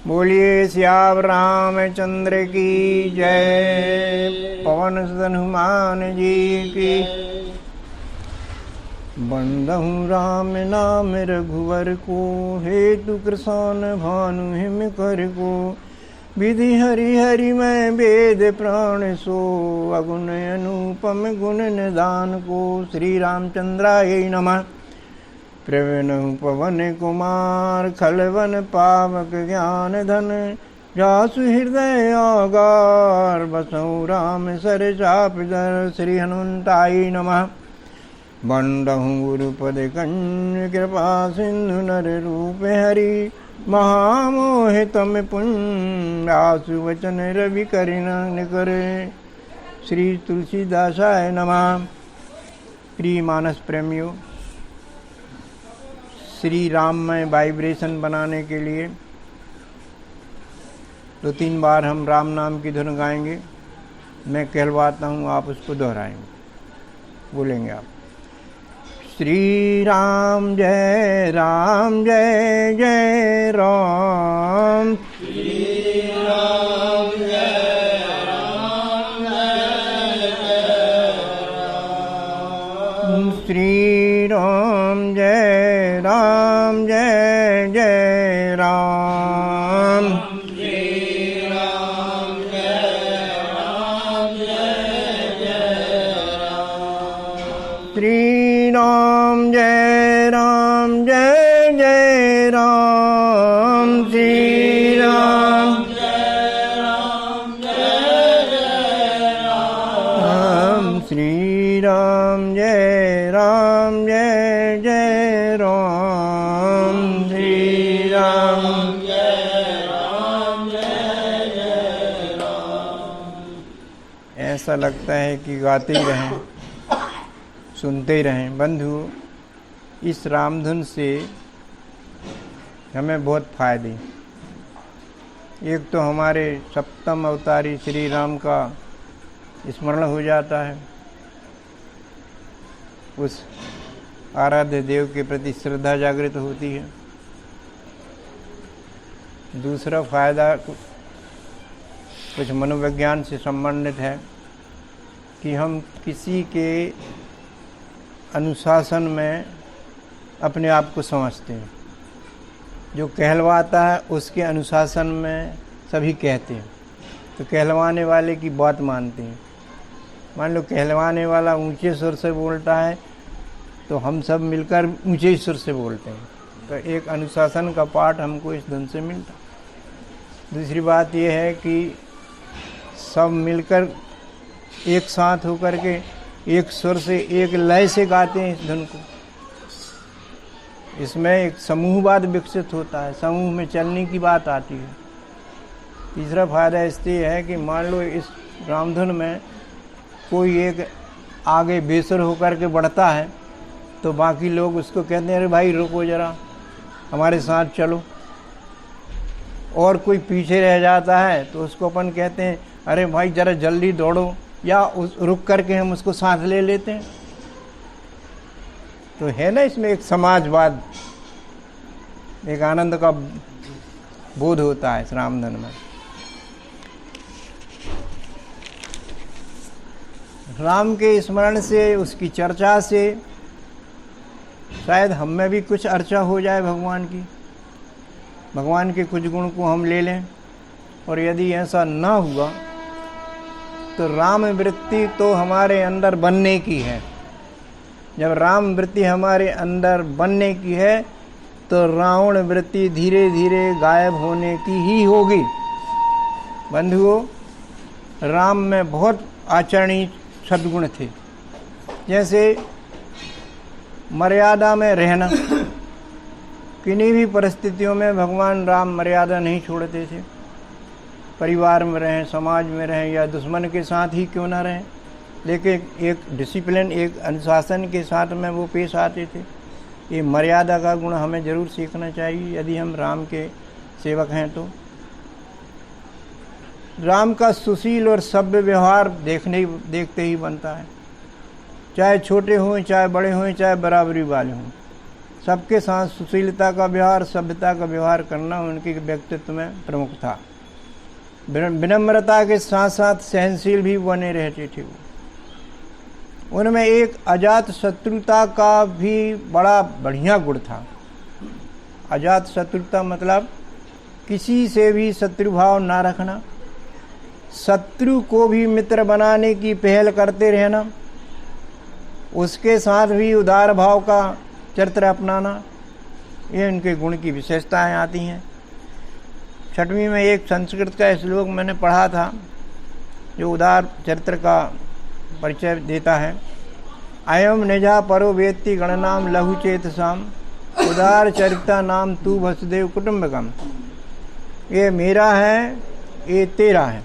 बोलिए सियावर रामचंद्र की जय। पवन सुत हनुमान जी की। बंदहु राम नाम रघुवर को, हेतु कृसान भानु हिम कर को। विधि हरि हरि मैं वेद प्राण सो, अगुण अनुपम गुण निदान को। श्री रामचंद्राय नमः। प्रवणहु पवन कुमार, खलवन पावक ज्ञान धन। जासु हृदय आगार, बसहु राम सर चाप धर। श्री हनुमंताय नमः। बंदहु गुरुपद कंज, कृपा सिंधु नर रूप हरि। महामोह तम पुण्य, आसु वचन रवि करिन करे। श्री तुलसीदासाय नमः। प्रिय मानस प्रेमियों, श्री राम में वाइब्रेशन बनाने के लिए 2-3 बार हम राम नाम की धुन गाएंगे। मैं कहलवाता हूँ, आप उसको दोहराएंगे, बोलेंगे आप। श्री राम जय जय राम। श्री राम जय राम जय राम। श्री राम जय राम जय राम। श्री राम जय राम जय राम। श्री राम जय जय राम। श्री राम जय राम जय राम। श्री राम जय जय राम। श्री राम जय राम जय राम। ऐसा लगता है कि गाते ही रहें, सुनते ही रहें। बंधु, इस रामधुन से हमें बहुत फायदे। एक तो हमारे सप्तम अवतारी श्री राम का स्मरण हो जाता है, उस आराध्य देव के प्रति श्रद्धा जागृत होती है। दूसरा फायदा कुछ मनोविज्ञान से संबंधित है कि हम किसी के अनुशासन में अपने आप को समझते हैं। जो कहलवाता है उसके अनुशासन में सभी कहते हैं, तो कहलवाने वाले की बात मानते हैं। मान लो कहलवाने वाला ऊंचे सुर से बोलता है तो हम सब मिलकर ऊंचे सुर से बोलते हैं, तो एक अनुशासन का पाठ हमको इस धुन से मिलता। दूसरी बात यह है कि सब मिलकर एक साथ होकर के एक सुर से एक लय से गाते हैं इस धुन को। इसमें एक समूहवाद विकसित होता है, समूह में चलने की बात आती है। तीसरा फायदा इससे है कि मान लो इस रामधुन में कोई एक आगे बेसुर होकर के बढ़ता है तो बाकी लोग उसको कहते हैं, अरे भाई रुको जरा, हमारे साथ चलो। और कोई पीछे रह जाता है तो उसको अपन कहते हैं, अरे भाई जरा जल्दी दौड़ो, या रुक करके हम उसको साथ ले लेते हैं। तो है ना इसमें एक समाजवाद, एक आनंद का बोध होता है इस रामधुन में। राम के स्मरण से, उसकी चर्चा से शायद हम में भी कुछ अर्चा हो जाए भगवान की, भगवान के कुछ गुण को हम ले लें। और यदि ऐसा ना हुआ तो राम वृत्ति तो हमारे अंदर बनने की है। जब राम वृत्ति हमारे अंदर बनने की है तो रावण वृत्ति धीरे धीरे गायब होने की ही होगी। बंधुओं, राम में बहुत आचरणीय सद्गुण थे, जैसे मर्यादा में रहना। किन्हीं भी परिस्थितियों में भगवान राम मर्यादा नहीं छोड़ते थे। परिवार में रहें, समाज में रहें, या दुश्मन के साथ ही क्यों ना रहें, लेकिन एक डिसिप्लिन, एक अनुशासन के साथ में वो पेश आते थे। ये मर्यादा का गुण हमें जरूर सीखना चाहिए यदि हम राम के सेवक हैं तो। राम का सुशील और सभ्य व्यवहार देखते ही बनता है, चाहे छोटे हों, चाहे बड़े हों, चाहे बराबरी वाले हों। सबके साथ सुशीलता का व्यवहार, सभ्यता का व्यवहार करना उनके व्यक्तित्व में प्रमुख था। विनम्रता के साथ साथ सहनशील भी बने रहते थे वो। उनमें एक अजात शत्रुता का भी बड़ा बढ़िया गुण था। अजात शत्रुता मतलब किसी से भी शत्रुभाव ना रखना, शत्रु को भी मित्र बनाने की पहल करते रहना, उसके साथ भी उदार भाव का चरित्र अपनाना, ये उनके गुण की विशेषताएं आती हैं। 6वीं में एक संस्कृत का श्लोक मैंने पढ़ा था जो उदार चरित्र का परिचय देता है। अयम निजा परो वेत्ति गणनाम लघु चेतसाम उदार चरिता नाम तू वसुदेव कुटुंबकम। ये मेरा है, ये तेरा है।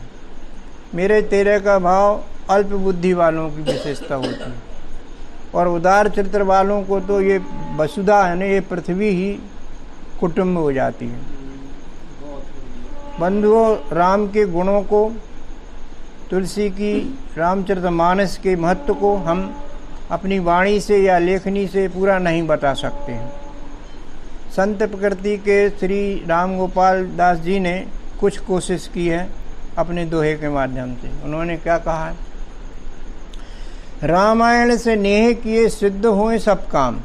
मेरे तेरे का भाव अल्प बुद्धि वालों की विशेषता होती है, और उदार चरित्र वालों को तो ये वसुधा यानी ये पृथ्वी ही कुटुंब हो जाती है। बंधुओं, राम के गुणों को, तुलसी की रामचरितमानस के महत्व को हम अपनी वाणी से या लेखनी से पूरा नहीं बता सकते हैं। संत प्रकृति के श्री राम गोपाल दास जी ने कुछ कोशिश की है अपने दोहे के माध्यम से। उन्होंने क्या कहा है? रामायण से नेह किए सिद्ध हुए सब काम,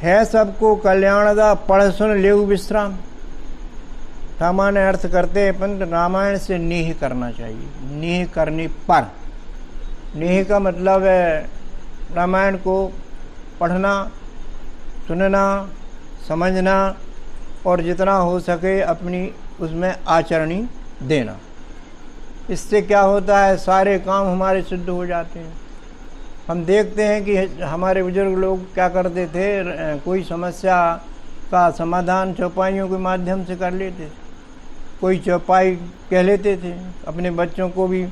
है सबको कल्याणदा पढ़ सुन लेऊ विश्राम। सामान्य अर्थ करते हैं पंत, रामायण से नेह करना चाहिए। नेह करने पर, नेह का मतलब है रामायण को पढ़ना, सुनना, समझना और जितना हो सके अपनी उसमें आचरणी देना। इससे क्या होता है, सारे काम हमारे सिद्ध हो जाते हैं। हम देखते हैं कि हमारे बुजुर्ग लोग क्या करते थे, कोई समस्या का समाधान चौपाइयों के माध्यम से कर लेते थे। कोई चौपाई कह लेते थे, अपने बच्चों को भी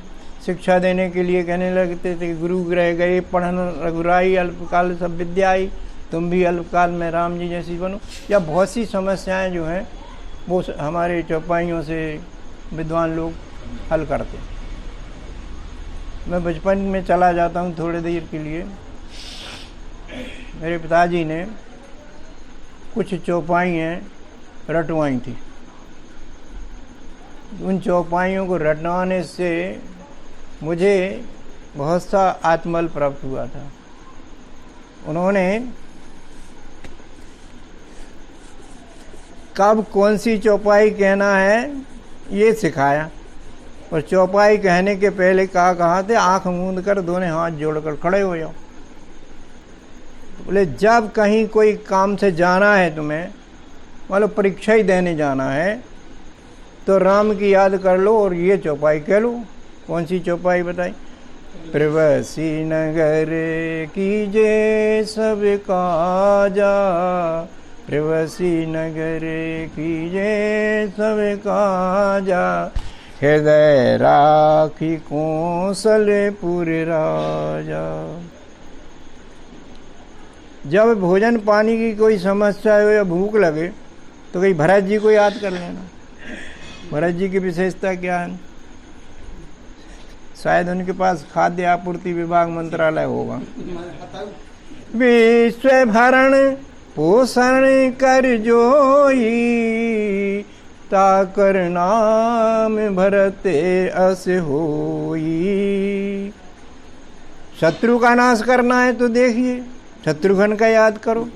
शिक्षा देने के लिए कहने लगते थे, गुरु रह गए पढ़न रघुराई, अल्पकाल सब विद्या आई, तुम भी अल्पकाल में राम जी जैसी बनो। या बहुत सी समस्याएं जो हैं वो हमारे चौपाइयों से विद्वान लोग हल करते। मैं बचपन में चला जाता हूँ थोड़ी देर के लिए। मेरे पिताजी ने कुछ चौपाइयाँ रटवाई थी। उन चौपाइयों को रटवाने से मुझे बहुत सा आत्मबल प्राप्त हुआ था। उन्होंने कब कौन सी चौपाई कहना है ये सिखाया, और चौपाई कहने के पहले कहा थे आंख मूंद कर दोनों हाथ जोड़कर खड़े हो जाओ। बोले जब कहीं कोई काम से जाना है तुम्हें, मतलब परीक्षा ही देने जाना है, तो राम की याद कर लो और ये चौपाई कह लो। कौन सी चौपाई बताई? प्रवसी नगर कीजे सब काजा, प्रवसी नगर कीजे सब काजा, हृदय राखी कौशलपुर राजा। जब भोजन पानी की कोई समस्या हो या भूख लगे तो कहीं भरत जी को याद कर लेना। भरत जी की विशेषता क्या है? शायद उनके पास खाद्य आपूर्ति विभाग मंत्रालय होगा। विश्व भरण पोषण कर जोई, ताकर नाम भरते अस होई। शत्रु का नाश करना है तो देखिए शत्रुघ्न का याद करो।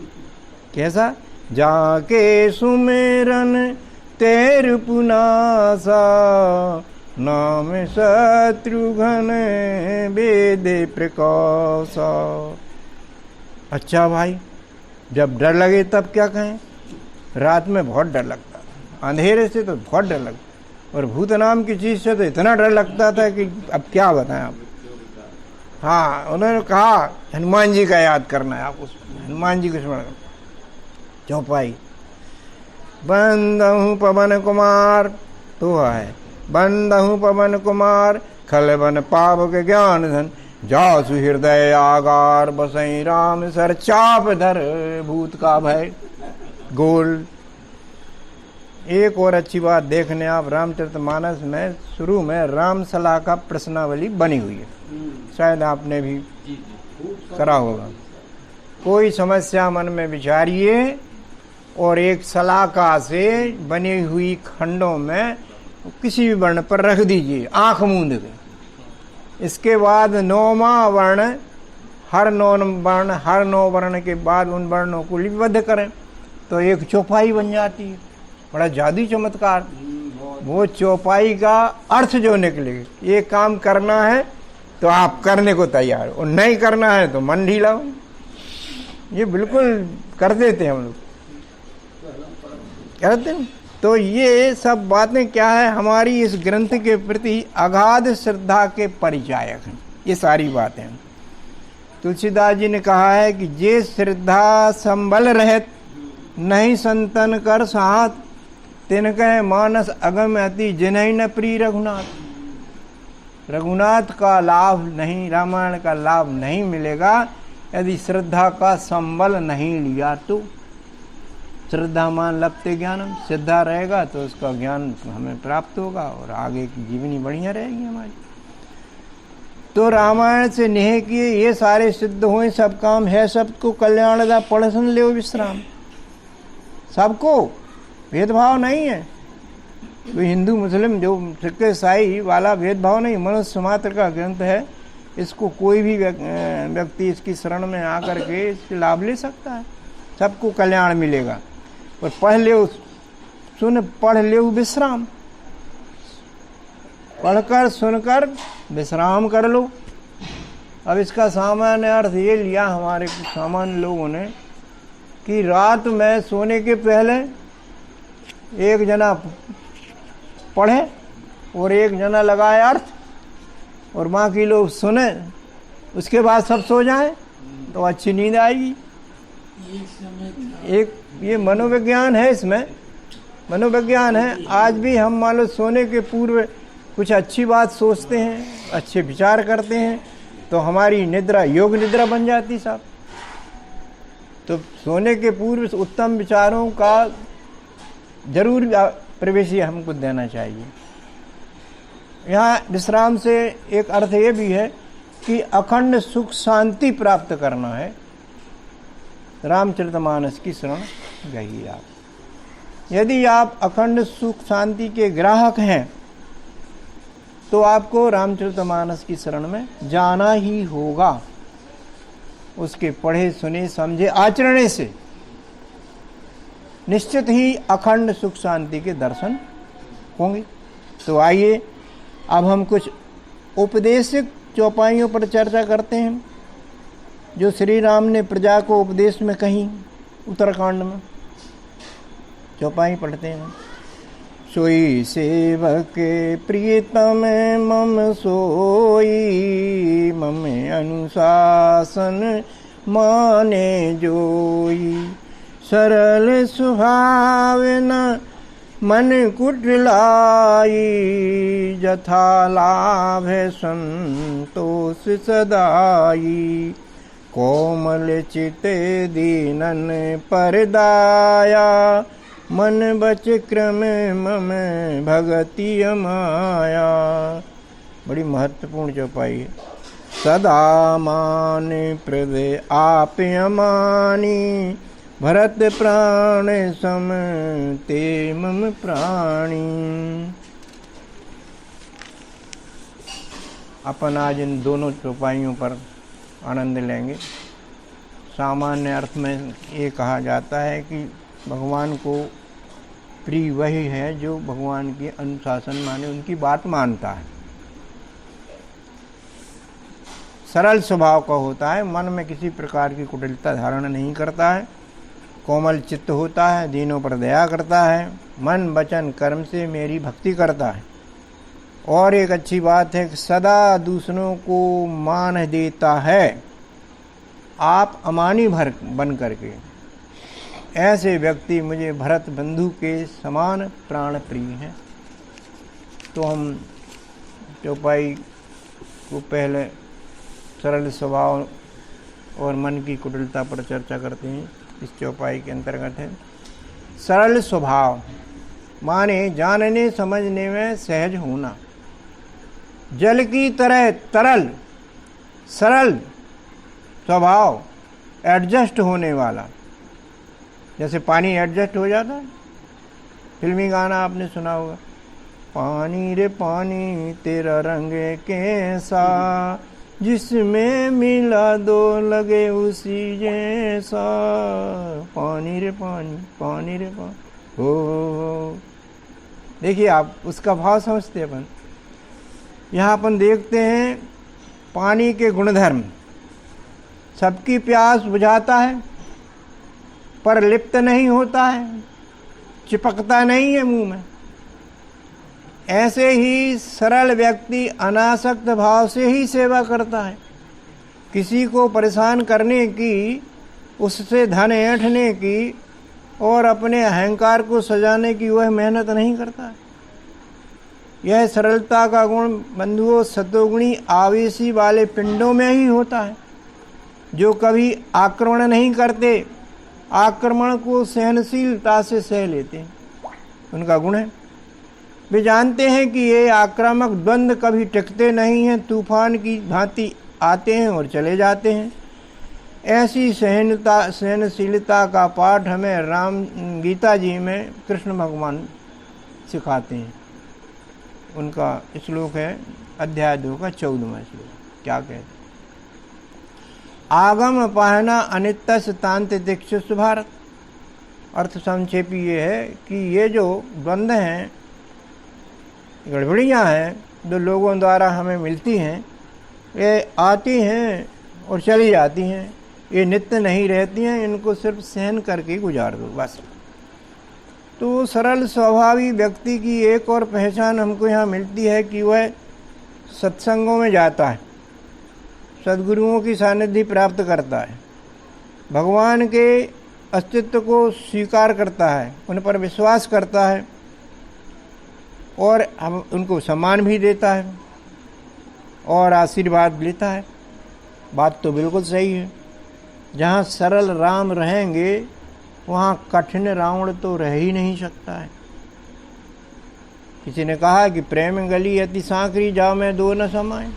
कैसा? जाके सुमेरन तेर पुनासा, नाम शत्रुघ्न वेदे प्रकाशा। अच्छा भाई, जब डर लगे तब क्या कहें? रात में बहुत डर लगता था, अंधेरे से तो बहुत डर लगता, और भूत नाम की चीज से तो इतना डर लगता था कि अब क्या बताएं आप। हाँ, उन्होंने कहा हनुमान जी का याद करना है, आप उसमें हनुमान जी को स्मरण करना। चौपाई बंदहु पवन कुमार तो है, बंदहु पवन कुमार खलबन पावक ज्ञान धन, जासु हृदय आगार बसई राम सर, चाप धर भूत का भय गोल। एक और अच्छी बात देखने आप, रामचरितमानस में शुरू में राम सलाह का प्रश्नावली बनी हुई है, शायद आपने भी करा होगा। कोई समस्या मन में विचारिए और एक सलाका से बनी हुई खंडों में किसी भी वर्ण पर रख दीजिए, आंख मूंद के। इसके बाद 9वां वर्ण, हर 9 वर्ण के बाद उन वर्णों को लिपिबद्ध करें तो एक चौपाई बन जाती है। बड़ा जादू चमत्कार। वो चौपाई का अर्थ जो निकले, ये काम करना है तो आप करने को तैयार हो, और नहीं करना है तो मन ढीला हो। ये बिल्कुल कर देते हैं हम लोग, करते हैं। तो ये सब बातें क्या है, हमारी इस ग्रंथ के प्रति अगाध श्रद्धा के परिचायक हैं ये सारी बातें। तुलसीदास जी ने कहा है कि जे श्रद्धा संबल रहत नहीं संतन कर साथ, तिनके मानस अगम अति जिन्हीं न प्रिय रघुनाथ। रघुनाथ का लाभ नहीं, रामायण का लाभ नहीं मिलेगा यदि श्रद्धा का संबल नहीं लिया तो। श्रद्धामान लभते ज्ञानम, श्रद्धा रहेगा तो उसका ज्ञान हमें प्राप्त होगा और आगे की जीवनी बढ़िया रहेगी हमारी। तो रामायण से नेह किए ये सारे सिद्ध हुए, सब काम है सबको कल्याणदा, पढ़ सुन ले विश्राम। सबको भेदभाव नहीं है, कोई हिंदू मुस्लिम जो सिख ईसाई वाला भेदभाव नहीं, मनुष्य मात्र का ग्रंथ है। इसको कोई भी व्यक्ति इसकी शरण में आकर के इसके लाभ ले सकता है, सबको कल्याण मिलेगा। और पढ़ ले, सुन पढ़ ले विश्राम, पढ़कर सुनकर विश्राम कर लो। अब इसका सामान्य अर्थ ये लिया हमारे सामान्य लोगों ने कि रात में सोने के पहले एक जना पढ़े और एक जना लगाए अर्थ, और बाकी लोग सुने, उसके बाद सब सो जाएं तो अच्छी नींद आएगी। एक ये मनोविज्ञान है, इसमें मनोविज्ञान है। आज भी हम मान लो सोने के पूर्व कुछ अच्छी बात सोचते हैं, अच्छे विचार करते हैं तो हमारी निद्रा योग निद्रा बन जाती साहब। तो सोने के पूर्व उत्तम विचारों का जरूर प्रवेश हमको देना चाहिए। यहाँ विश्राम से एक अर्थ ये भी है कि अखंड सुख शांति प्राप्त करना है। रामचरितमानस की शरण गई आप। यदि आप अखंड सुख शांति के ग्राहक हैं तो आपको रामचरितमानस की शरण में जाना ही होगा। उसके पढ़े सुने समझे आचरणे से निश्चित ही अखंड सुख शांति के दर्शन होंगे। तो आइए अब हम कुछ उपदेशिक चौपाइयों पर चर्चा करते हैं जो श्री राम ने प्रजा को उपदेश में कही। उत्तरकांड में चौपाई पढ़ते हैं। सोई सेवक प्रियतम मम सोई, मम अनुशासन माने जोई। सरल स्वभाव न मन कुटिलाई, जथा लाभ संतोष सदाई। कोमल चिते दीनन परदाया, मन बच क्रम मम भगति माया। बड़ी महत्वपूर्ण चौपाई है। सदा मान प्रद आप अमानी, भरत प्राण सम ते मम प्राणी। अपन आज इन दोनों चौपाइयों पर आनंद लेंगे। सामान्य अर्थ में ये कहा जाता है कि भगवान को प्रिय वही है जो भगवान के अनुशासन माने उनकी बात मानता है, सरल स्वभाव का होता है, मन में किसी प्रकार की कुटिलता धारण नहीं करता है, कोमल चित्त होता है, दीनों पर दया करता है, मन वचन कर्म से मेरी भक्ति करता है। और एक अच्छी बात है कि सदा दूसरों को मान देता है, आप अमानी भर बन करके। ऐसे व्यक्ति मुझे भरत बंधु के समान प्राण प्रिय हैं। तो हम चौपाई को पहले सरल स्वभाव और मन की कुटिलता पर चर्चा करते हैं। इस चौपाई के अंतर्गत है सरल स्वभाव, माने जानने समझने में सहज होना, जल की तरह तरल सरल स्वभाव एडजस्ट होने वाला, जैसे पानी एडजस्ट हो जाता है। फिल्मी गाना आपने सुना होगा, पानी रे पानी तेरा रंग कैसा, जिसमें मिला दो लगे उसी जैसा, पानी रे पानी, पानी रे पानी, हो। देखिए आप उसका भाव समझते हैं अपन। यहाँ अपन देखते हैं पानी के गुणधर्म, सबकी प्यास बुझाता है पर लिप्त नहीं होता है, चिपकता नहीं है मुंह में। ऐसे ही सरल व्यक्ति अनासक्त भाव से ही सेवा करता है। किसी को परेशान करने की, उससे धन ऐंठने की और अपने अहंकार को सजाने की वह मेहनत नहीं करता है। यह सरलता का गुण बंधुओं सतोगुणी आवेशी वाले पिंडों में ही होता है, जो कभी आक्रमण नहीं करते, आक्रमण को सहनशीलता से सह लेते हैं, उनका गुण है। वे जानते हैं कि ये आक्रामक द्वंद्व कभी टिकते नहीं हैं, तूफान की भांति आते हैं और चले जाते हैं। ऐसी सहनशीलता का पाठ हमें राम गीता जी में कृष्ण भगवान सिखाते हैं। उनका श्लोक है अध्याय 2 का 14वां श्लोक। क्या कहते हैं? आगम पहना अनित्य तांत दीक्षु भारत। अर्थ संक्षेपी ये है कि ये जो द्वंद्व हैं, गड़बड़ियाँ हैं, जो लोगों द्वारा हमें मिलती हैं, ये आती हैं और चली जाती हैं, ये नित्य नहीं रहती हैं, इनको सिर्फ सहन करके गुजार दो बस। तो सरल स्वभावी व्यक्ति की एक और पहचान हमको यहाँ मिलती है कि वह सत्संगों में जाता है, सद्गुरुओं की सानिध्य प्राप्त करता है, भगवान के अस्तित्व को स्वीकार करता है, उन पर विश्वास करता है और हम उनको सम्मान भी देता है और आशीर्वाद लेता है। बात तो बिल्कुल सही है। जहाँ सरल राम रहेंगे वहाँ कठिन रावण तो रह ही नहीं सकता है। किसी ने कहा कि प्रेम गली अति सांकरी, जाओ मैं दो न समाए।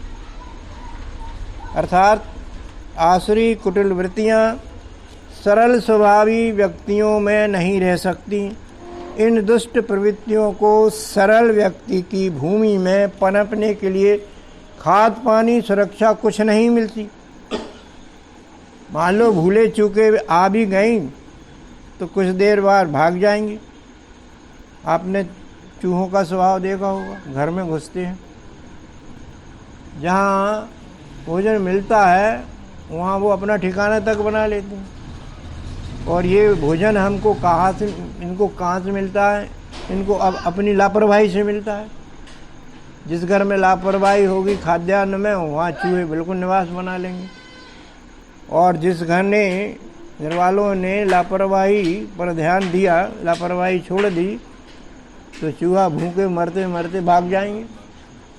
अर्थात आसुरी कुटिल वृत्तियाँ सरल स्वभावी व्यक्तियों में नहीं रह सकती। इन दुष्ट प्रवृत्तियों को सरल व्यक्ति की भूमि में पनपने के लिए खाद पानी सुरक्षा कुछ नहीं मिलती। मान लो भूले चूके आ भी गई तो कुछ देर बाद भाग जाएंगी। आपने चूहों का स्वभाव देखा होगा, घर में घुसते हैं, जहाँ भोजन मिलता है वहाँ वो अपना ठिकाना तक बना लेते हैं। और ये भोजन हमको इनको कहाँ से मिलता है? इनको अब अपनी लापरवाही से मिलता है। जिस घर में लापरवाही होगी खाद्यान्न में, वहाँ चूहे बिल्कुल निवास बना लेंगे। और जिस घर वालों ने लापरवाही पर ध्यान दिया, लापरवाही छोड़ दी, तो चूहा भूखे मरते मरते भाग जाएंगे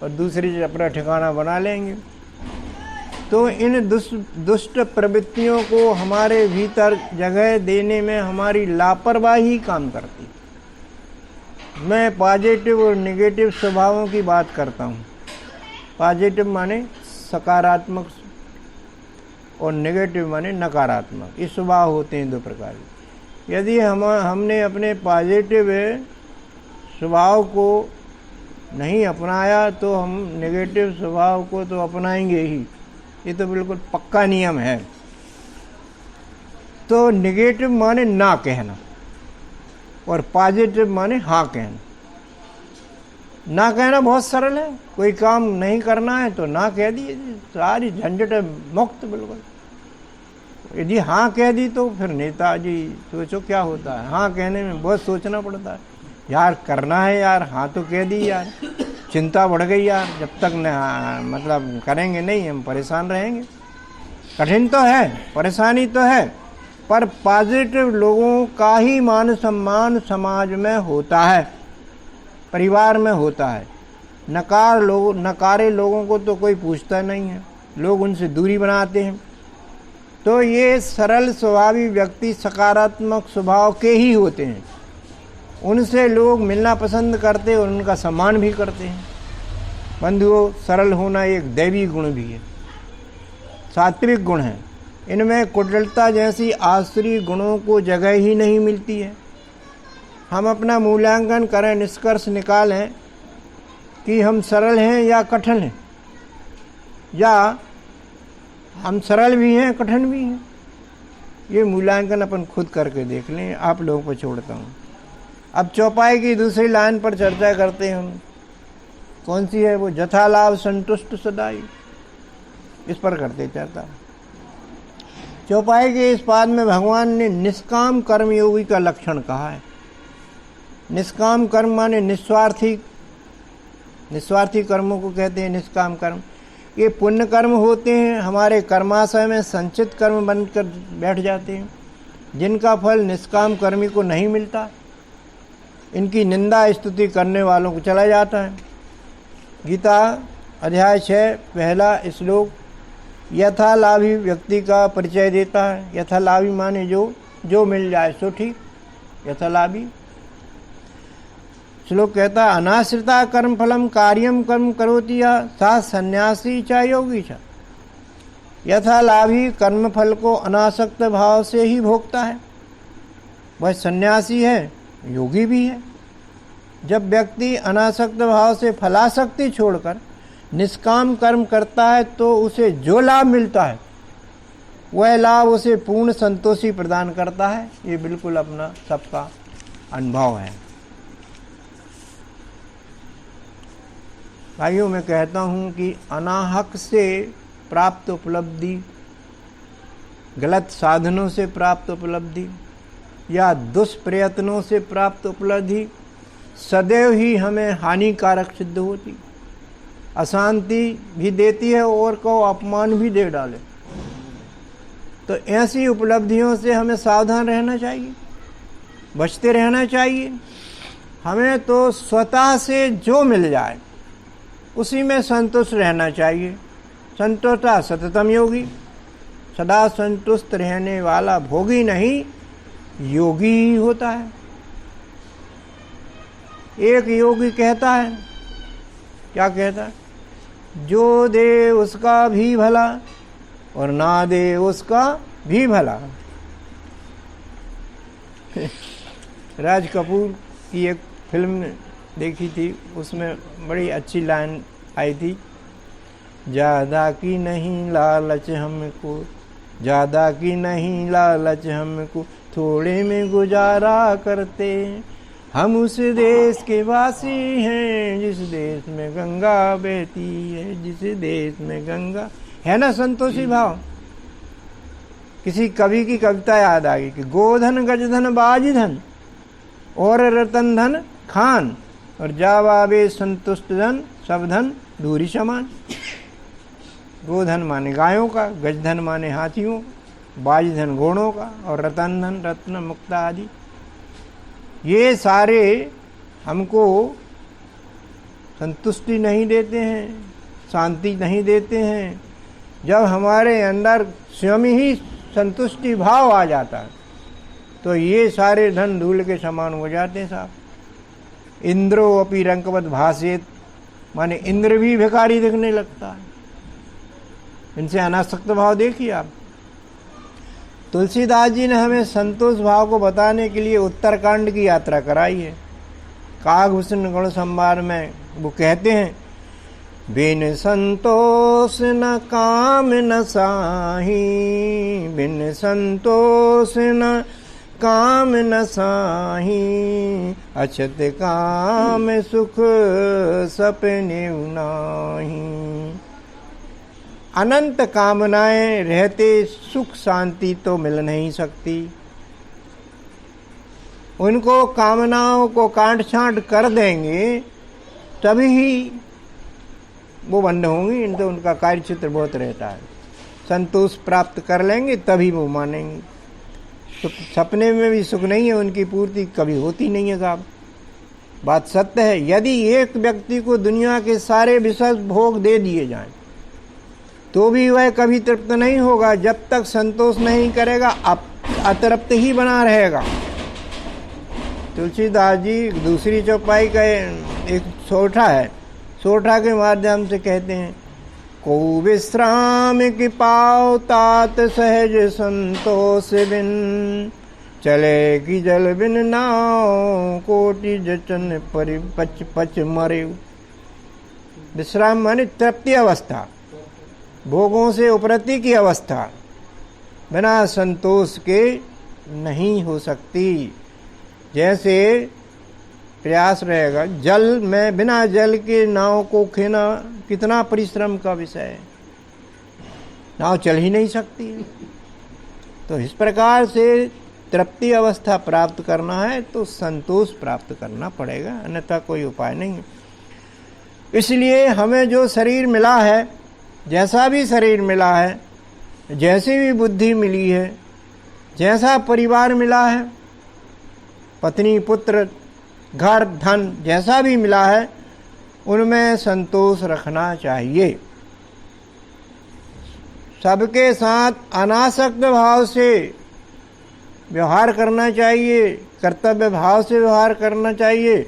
और दूसरी अपना ठिकाना बना लेंगे। तो इन दुष्ट प्रवृत्तियों को हमारे भीतर जगह देने में हमारी लापरवाही काम करती। मैं पॉजिटिव और नेगेटिव स्वभावों की बात करता हूँ। पॉजिटिव माने सकारात्मक और नेगेटिव माने नकारात्मक। ये स्वभाव होते हैं दो प्रकार के। यदि हमने अपने पॉजिटिव स्वभाव को नहीं अपनाया तो हम नेगेटिव स्वभाव को तो अपनाएंगे ही। ये तो बिल्कुल पक्का नियम है। तो नेगेटिव माने ना कहना और पॉजिटिव माने हाँ कहना। ना कहना बहुत सरल है। कोई काम नहीं करना है तो ना कह दिए, सारी झंझट मुक्त बिल्कुल। यदि हाँ कह दी तो फिर नेताजी सोचो क्या होता है। हाँ कहने में बहुत सोचना पड़ता है। यार करना है यार, हाँ तो कह दी यार, चिंता बढ़ गई यार। जब तक न मतलब करेंगे नहीं हम परेशान रहेंगे। कठिन तो है, परेशानी तो है, पर पॉजिटिव लोगों का ही मान सम्मान समाज में होता है, परिवार में होता है। नकारे लोगों को तो कोई पूछता नहीं है, लोग उनसे दूरी बनाते हैं। तो ये सरल स्वभावी व्यक्ति सकारात्मक स्वभाव के ही होते हैं। उनसे लोग मिलना पसंद करते और उनका सम्मान भी करते हैं। बंधुओं, सरल होना एक दैवी गुण भी है, सात्विक गुण है। इनमें कुटिलता जैसी आसुरी गुणों को जगह ही नहीं मिलती है। हम अपना मूल्यांकन करें, निष्कर्ष निकालें कि हम सरल हैं या कठिन हैं, या हम सरल भी हैं कठिन भी हैं। ये मूल्यांकन अपन खुद करके देख लें, आप लोगों को छोड़ता हूँ। अब चौपाई की दूसरी लाइन पर चर्चा करते हैं हम। कौन सी है वो? जथा लाभ संतुष्ट सदाई, इस पर करते चर्चा। चौपाई के इस पाद में भगवान ने निष्काम कर्म योगी का लक्षण कहा है। निष्काम कर्म माने निस्वार्थी कर्मों को कहते हैं निष्काम कर्म। ये पुण्य कर्म होते हैं, हमारे कर्माशय में संचित कर्म बनकर बैठ जाते हैं, जिनका फल निष्काम कर्मी को नहीं मिलता। इनकी निंदा स्तुति करने वालों को चला जाता है। गीता अध्याय 6 पहला श्लोक यथालाभी व्यक्ति का परिचय देता है। यथालाभी माने जो मिल जाए सो ठीक, यथालाभी। श्लोक कहता है अनाश्रिता कर्म फलम कार्यम कर्म करोति या सा सन्यासी च योगी च। यथालाभी कर्म फल को अनासक्त भाव से ही भोगता है, वह सन्यासी है, योगी भी है। जब व्यक्ति अनासक्त भाव से फलासक्ति छोड़कर निष्काम कर्म करता है तो उसे जो लाभ मिलता है वह लाभ उसे पूर्ण संतोषी प्रदान करता है। ये बिल्कुल अपना सबका अनुभव है। भाइयों, मैं कहता हूँ कि अनाहक से प्राप्त उपलब्धि, गलत साधनों से प्राप्त उपलब्धि या दुष्प्रयत्नों से प्राप्त उपलब्धि सदैव ही हमें हानिकारक सिद्ध होती, अशांति भी देती है और को अपमान भी दे डाले। तो ऐसी उपलब्धियों से हमें सावधान रहना चाहिए, बचते रहना चाहिए। हमें तो स्वतः से जो मिल जाए उसी में संतुष्ट रहना चाहिए। संतोषा सततम योगी, सदा संतुष्ट रहने वाला भोगी नहीं योगी ही होता है। एक योगी कहता है, क्या कहता है? जो दे उसका भी भला और ना दे उसका भी भला। राज कपूर की एक फिल्म देखी थी, उसमें बड़ी अच्छी लाइन आई थी, ज़्यादा की नहीं लालच हमको, ज़्यादा की नहीं लालच हमको, थोड़े में गुजारा करते। हम उस देश के वासी हैं जिस देश में गंगा बहती है, जिस देश में गंगा है ना संतोषी भाव। किसी कवि की कविता याद आ गई कि गोधन गजधन बाजधन और रतन धन खान और जावाबे संतुष्ट धन सब धन दूरी समान। गोधन माने गायों का, गजधन माने हाथियों, बाजधन घोड़ों का और रतन धन रत्न मुक्ता आदि। ये सारे हमको संतुष्टि नहीं देते हैं, शांति नहीं देते हैं। जब हमारे अंदर स्वयं ही संतुष्टि भाव आ जाता है तो ये सारे धन धूल के समान हो जाते हैं साहब। इंद्रो अपि रंकवत भासेत माने इंद्र भी भिखारी दिखने लगता है। इनसे अनासक्त भाव देखिए आप। तुलसीदास जी ने हमें संतोष भाव को बताने के लिए उत्तरकांड की यात्रा कराई है। कागभूषण गुण संभार में वो कहते हैं, बिन संतोष न काम न साही, बिन संतोष न काम न साही, अछत काम सुख सपने नाही। अनंत कामनाएं रहते सुख शांति तो मिल नहीं सकती। उनको कामनाओं को काट छांट कर देंगे तभी ही वो बंद होंगी। इन तो उनका कार्यक्षेत्र बहुत रहता है। संतोष प्राप्त कर लेंगे तभी वो मानेंगे। सपने में भी सुख नहीं है, उनकी पूर्ति कभी होती नहीं है साहब। बात सत्य है। यदि एक व्यक्ति को दुनिया के सारे विषय भोग दे दिए जाएं तो भी वह कभी तृप्त नहीं होगा। जब तक संतोष नहीं करेगा अतृप्त ही बना रहेगा। तुलसीदास जी दूसरी चौपाई का एक सोठा है, सोठा के माध्यम से कहते हैं, को विश्राम की पाओ तात सहज संतोष बिन, चले की जल बिन नाव कोटि जचन परि पच पच मरे। विश्राम माने तृप्ति अवस्था, भोगों से उपरति की अवस्था बिना संतोष के नहीं हो सकती। जैसे प्रयास रहेगा, जल में बिना जल के नाव को खेना कितना परिश्रम का विषय है, नाव चल ही नहीं सकती। तो इस प्रकार से तृप्ति अवस्था प्राप्त करना है तो संतोष प्राप्त करना पड़ेगा, अन्यथा कोई उपाय नहीं। इसलिए हमें जो शरीर मिला है, जैसा भी शरीर मिला है, जैसी भी बुद्धि मिली है, जैसा परिवार मिला है, पत्नी पुत्र घर धन जैसा भी मिला है, उनमें संतोष रखना चाहिए। सबके साथ अनासक्त भाव से व्यवहार करना चाहिए, कर्तव्य भाव से व्यवहार करना चाहिए।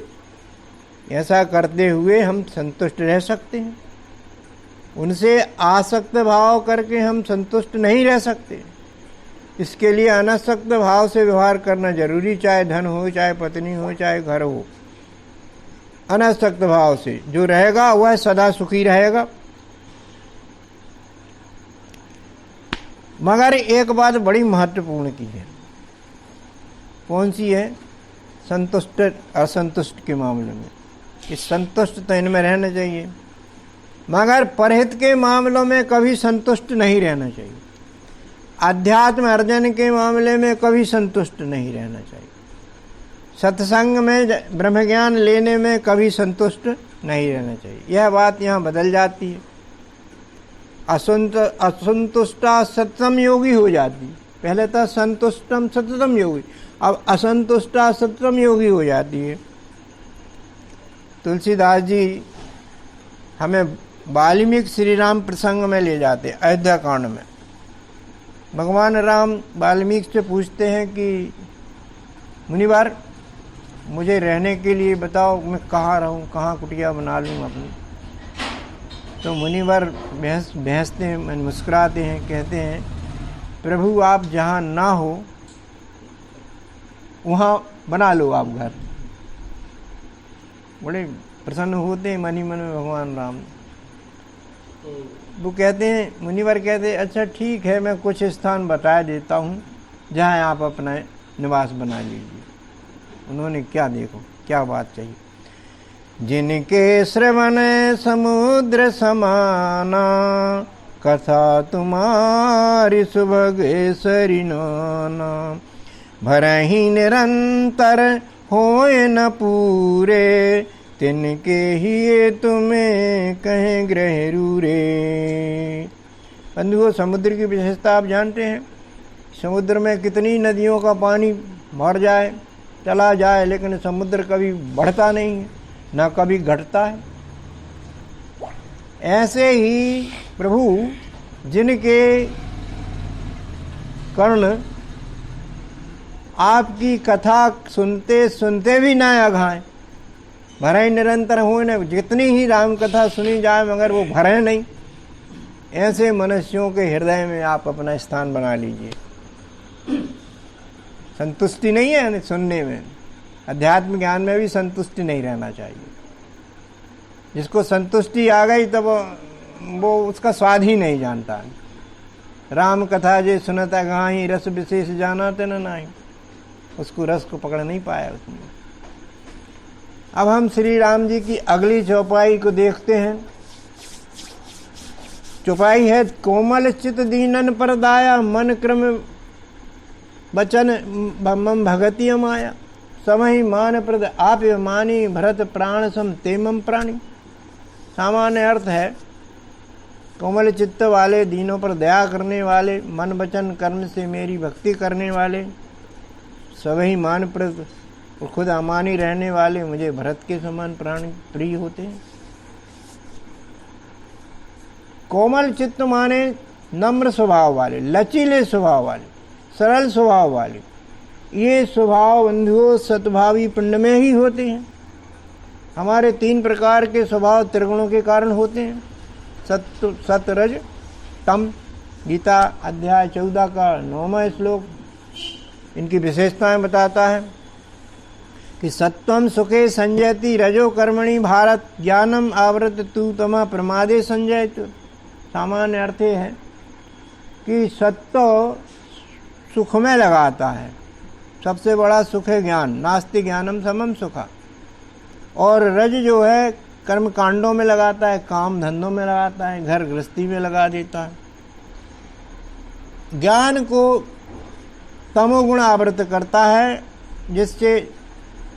ऐसा करते हुए हम संतुष्ट रह सकते हैं। उनसे आसक्त भाव करके हम संतुष्ट नहीं रह सकते। इसके लिए अनासक्त भाव से व्यवहार करना जरूरी, चाहे धन हो, चाहे पत्नी हो, चाहे घर हो। अनासक्त भाव से जो रहेगा वह सदा सुखी रहेगा। मगर एक बात बड़ी महत्वपूर्ण की है। कौन सी है? संतुष्ट असंतुष्ट के मामले में। इस संतुष्ट तो इनमें रहना चाहिए, मगर परहित के मामलों में कभी संतुष्ट नहीं रहना चाहिए। अध्यात्म अर्जन के मामले में कभी संतुष्ट नहीं रहना चाहिए। सत्संग में ब्रह्म ज्ञान लेने में कभी संतुष्ट नहीं रहना चाहिए। यह बात यहाँ बदल जाती है। असंतुष्टा सततम योगी हो जाती। पहले था संतुष्टम सततम योगी, अब असंतुष्टा सततम योगी हो जाती है। तुलसीदास जी हमें वाल्मीकि श्री राम प्रसंग में ले जाते, अयोध्या कांड में। भगवान राम वाल्मीकि से पूछते हैं कि मुनिवर, मुझे रहने के लिए बताओ, मैं कहाँ रहूं, कहाँ कुटिया बना लूँ अपनी। तो मुनिवर बहसते हैं, मुस्कुराते हैं, कहते हैं प्रभु आप जहाँ ना हो वहाँ बना लो आप घर। बड़े प्रसन्न होते हैं मन ही मन में भगवान राम। वो कहते हैं, मुनिवर कहते हैं अच्छा ठीक है, मैं कुछ स्थान बता देता हूँ जहाँ आप अपना निवास बना लीजिए। उन्होंने क्या, देखो क्या बात चाहिए। जिनके श्रवण समुद्र समाना, कथा तुम्हारी सुभगेश्वरी नाना। भरही निरंतर होए न पूरे, तिनके ही ये तुम्हें कहें ग्रह रूरे। बंधुओं, समुद्र की विशेषता आप जानते हैं। समुद्र में कितनी नदियों का पानी भर जाए, चला जाए, लेकिन समुद्र कभी बढ़ता नहीं है, न कभी घटता है। ऐसे ही प्रभु जिनके कर्ण आपकी कथा सुनते सुनते भी ना अघाएं, भरे निरंतर हो न, जितनी ही राम कथा सुनी जाए मगर वो भरे नहीं, ऐसे मनुष्यों के हृदय में आप अपना स्थान बना लीजिए। संतुष्टि नहीं है सुनने में, अध्यात्म ज्ञान में भी संतुष्टि नहीं रहना चाहिए। जिसको संतुष्टि आ गई तब वो उसका स्वाद ही नहीं जानता। राम कथा जे सुनता गाही, रस विशेष जाना ते न नाही, उसको रस को पकड़ नहीं पाया उसने। अब हम श्री राम जी की अगली चौपाई को देखते हैं। चौपाई है, कोमल चित दीनन पर दाया, मन क्रम बचन मम भगति माया। समहि मान प्रद आप मानी, भरत प्राण सम तेमम प्राणी। सामान्य अर्थ है, कोमल चित्त वाले, दीनों पर दया करने वाले, मन वचन कर्म से मेरी भक्ति करने वाले, सभी मान प्रद और खुद अमानी रहने वाले मुझे भरत के समान प्राणी प्रिय होते हैं। कोमल चित्त माने नम्र स्वभाव वाले, लचीले स्वभाव वाले, सरल स्वभाव वाले। ये स्वभाव बंधुओं सद्भावी पिंड में ही होते हैं। हमारे 3 प्रकार के स्वभाव त्रिगुणों के कारण होते हैं। सतरज तम। गीता अध्याय 14 का 9वां श्लोक इनकी विशेषताएं बताता है कि सत्वम सुखे संजयति रजो कर्मणि भारत ज्ञानम आवृत तू तमा प्रमादे संजयतु। सामान्य अर्थ है कि सत्व सुख में लगाता है, सबसे बड़ा सुख है ज्ञान, नास्ति ज्ञानम समम सुखा। और रज जो है कर्म कांडों में लगाता है, काम धंधों में लगाता है, घर गृहस्थी में लगा देता है। ज्ञान को तमोगुण आवृत करता है, जिससे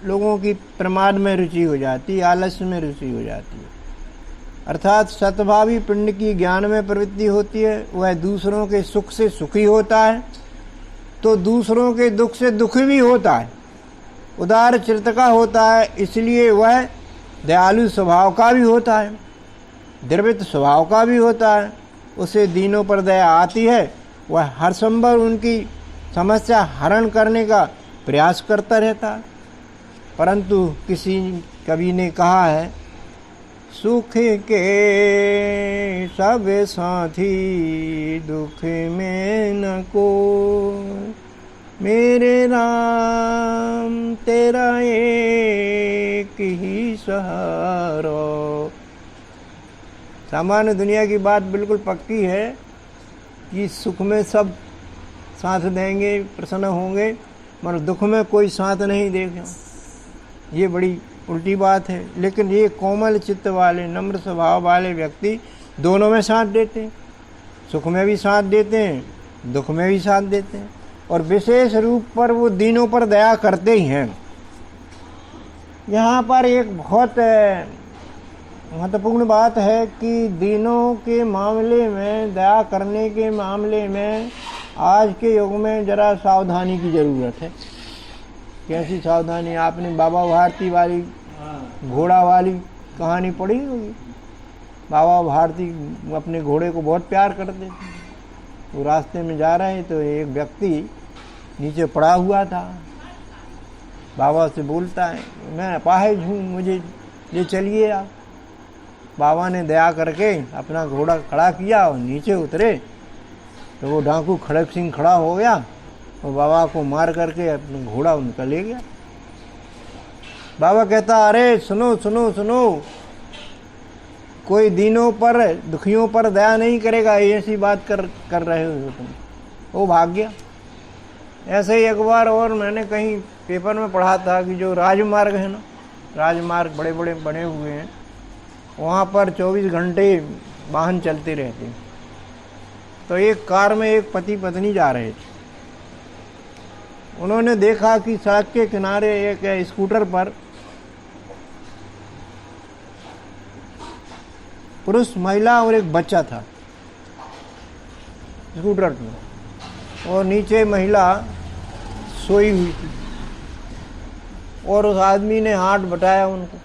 लोगों की प्रमाद में रुचि हो जाती है, आलस्य में रुचि हो जाती है। अर्थात सद्भावी पिंड की ज्ञान में प्रवृत्ति होती है, वह दूसरों के सुख से सुखी होता है तो दूसरों के दुख से दुखी भी होता है, उदार चित्त का होता है, इसलिए वह दयालु स्वभाव का भी होता है, द्रवित स्वभाव का भी होता है। उसे दीनों पर दया आती है, वह हर संभव उनकी समस्या हरण करने का प्रयास करता रहता है। परंतु किसी कवि ने कहा है, सुख के सब साथी दुख में न को, मेरे राम तेरा एक ही सहारा। सामान्य दुनिया की बात बिल्कुल पक्की है कि सुख में सब साथ देंगे, प्रसन्न होंगे, मगर दुख में कोई साथ नहीं देगा। ये बड़ी उल्टी बात है। लेकिन ये कोमल चित्त वाले, नम्र स्वभाव वाले व्यक्ति दोनों में साथ देते हैं, सुख में भी साथ देते हैं, दुख में भी साथ देते हैं, और विशेष रूप पर वो दीनों पर दया करते ही हैं। यहाँ पर एक बहुत महत्वपूर्ण बात है कि दीनों के मामले में, दया करने के मामले में आज के युग में जरा सावधानी की ज़रूरत है। कैसी सावधानी? आपने बाबा भारती वाली घोड़ा वाली कहानी पढ़ी होगी। बाबा भारती अपने घोड़े को बहुत प्यार करते थे। वो रास्ते में जा रहे तो एक व्यक्ति नीचे पड़ा हुआ था, बाबा से बोलता है, मैं अपाहिज हूँ, मुझे ले चलिए आप। बाबा ने दया करके अपना घोड़ा खड़ा किया और नीचे उतरे तो वो डाकू खड़क सिंह खड़ा हो गया और बाबा को मार करके अपना घोड़ा उनका ले गया। बाबा कहता, अरे सुनो सुनो सुनो, कोई दीनों पर, दुखियों पर दया नहीं करेगा, ऐसी बात कर रहे हो तुम। वो भाग गया। ऐसे ही एक बार और मैंने कहीं पेपर में पढ़ा था कि जो राजमार्ग है ना, राजमार्ग बड़े बड़े बने हुए हैं, वहाँ पर 24 घंटे वाहन चलते रहते हैं। तो एक कार में एक पति पत्नी जा रहे थे। उन्होंने देखा कि सड़क के किनारे एक स्कूटर पर पुरुष, महिला और एक बच्चा था स्कूटर में, और नीचे महिला सोई हुई थी। और उस आदमी ने हाथ बटाया उनको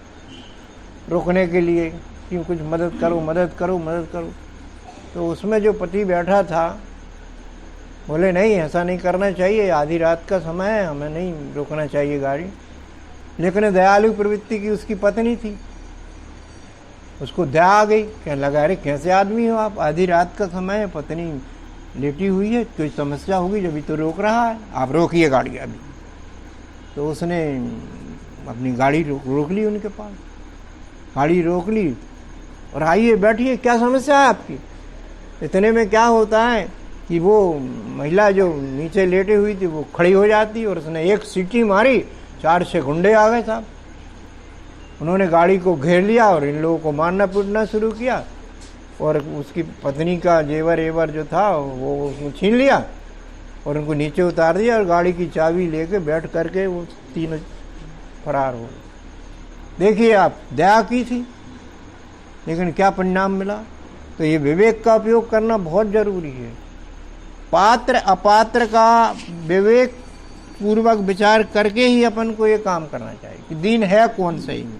रोकने के लिए कि कुछ मदद करो मदद करो मदद करो। तो उसमें जो पति बैठा था बोले, नहीं ऐसा नहीं करना चाहिए, आधी रात का समय है, हमें नहीं रोकना चाहिए गाड़ी। लेकिन दयालु प्रवृत्ति की उसकी पत्नी थी, उसको दया आ गई, कहने लगा, अरे कैसे आदमी हो आप, आधी रात का समय है, पत्नी लेटी हुई है, कोई समस्या होगी जब भी तो रोक रहा है, आप रोकिए गाड़ी अभी। तो उसने अपनी गाड़ी रोक ली, उनके पास गाड़ी रोक ली और आइए बैठिए, क्या समस्या है आपकी। इतने में क्या होता है कि वो महिला जो नीचे लेटी हुई थी वो खड़ी हो जाती और उसने एक सीटी मारी, 4-6 गुंडे आ गए साहब। उन्होंने गाड़ी को घेर लिया और इन लोगों को मारना पीटना शुरू किया और उसकी पत्नी का जेवर एवर जो था वो उसको छीन लिया और उनको नीचे उतार दिया और गाड़ी की चाबी लेके बैठ करके वो तीनों फरार हो गए। देखिए आप, दया की थी लेकिन क्या परिणाम मिला। तो ये विवेक का उपयोग करना बहुत जरूरी है। पात्र अपात्र का विवेक पूर्वक विचार करके ही अपन को ये काम करना चाहिए कि दीन है कौन सही में।